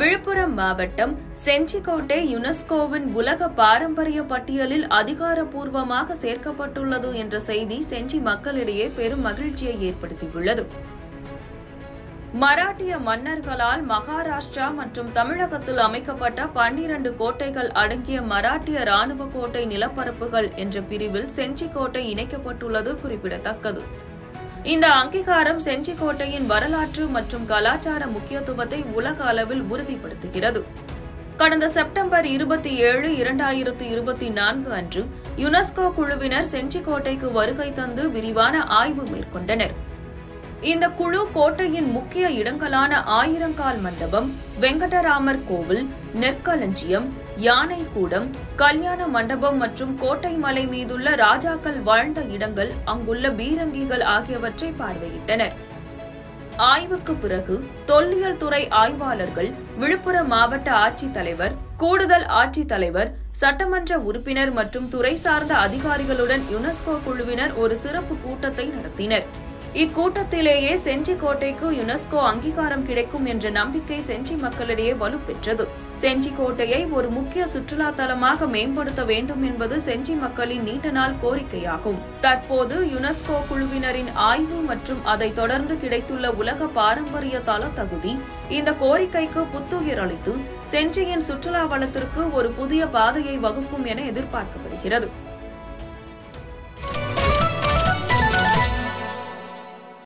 விழுப்புரம் மாவட்டம் செஞ்சிக்கோட்டை யுனெஸ்கோவின் உலக பாரம்பரிய பட்டியலில் அதிகாரப்பூர்வமாக சேர்க்கப்பட்டுள்ளது என்ற செய்தி செஞ்சி மக்களிடையே பெரும் மகிழ்ச்சியை ஏற்படுத்தியுள்ளது. மராட்டிய மன்னர்களால் மகாராஷ்டிரா மற்றும் தமிழகத்தில் அமைக்கப்பட்ட 12 கோட்டைகள் அடங்கிய மராட்டிய ராணுவ கோட்டை நிலப்பரப்புகள் என்ற பிரிவில் செஞ்சிக்கோட்டை இணைக்கப்பட்டுள்ளது குறிப்பிடத்தக்கது. இந்த அங்கீகாரம் செஞ்சிக்கோட்டையின் வரலாற்று மற்றும் கலாச்சார முக்கியத்துவத்தை உலக அளவில் உறுதிப்படுத்துகிறது. கடந்த செப்டம்பர் 27, 2024 அன்று யுனெஸ்கோ குழுவினர் செஞ்சிக்கோட்டைக்கு வருகை தந்து விரிவான ஆய்வு மேற்கொண்டனர். இந்த குழு கோட்டையின் முக்கிய இடங்களான ஆயிரங்கால் மண்டபம், வெங்கடராமர் கோவில், நெற்களஞ்சியம், யானை கூடம், கல்யாண மண்டபம் மற்றும் கோட்டை மலை மீதுள்ள ராஜாக்கள் வாழ்ந்த இடங்கள், அங்குள்ள பீரங்கிகள் ஆகியவற்றை பார்வையிட்டனர். ஆய்வுக்கு பிறகு தொல்லியல் துறை ஆய்வாளர்கள், விழுப்புரம் மாவட்ட ஆட்சித்தலைவர், கூடுதல் ஆட்சித்தலைவர், சட்டமன்ற உறுப்பினர் மற்றும் துறை சார்ந்த அதிகாரிகளுடன் யுனெஸ்கோ குழுவினர் ஒரு சிறப்பு கூட்டத்தை நடத்தினர். இக்கூட்டத்திலேயே செஞ்சிக்கோட்டைக்கு யுனெஸ்கோ அங்கீகாரம் கிடைக்கும் என்ற நம்பிக்கை செஞ்சி மக்களிடையே வலுப்பெற்றது. செஞ்சிக்கோட்டையை ஒரு முக்கிய சுற்றுலா தலமாக மேம்படுத்த வேண்டும் என்பது செஞ்சி மக்களின் நீண்ட நாள் கோரிக்கையாகும். தற்போது யுனெஸ்கோ குழுவினரின் ஆய்வு மற்றும் அதை தொடர்ந்து கிடைத்துள்ள உலக பாரம்பரிய தல தகுதி இந்த கோரிக்கைக்கு புத்துயிர் அளித்து செஞ்சியின் சுற்றுலா வளத்திற்கு ஒரு புதிய பாதையை வகுக்கும் என எதிர்பார்க்கப்படுகிறது.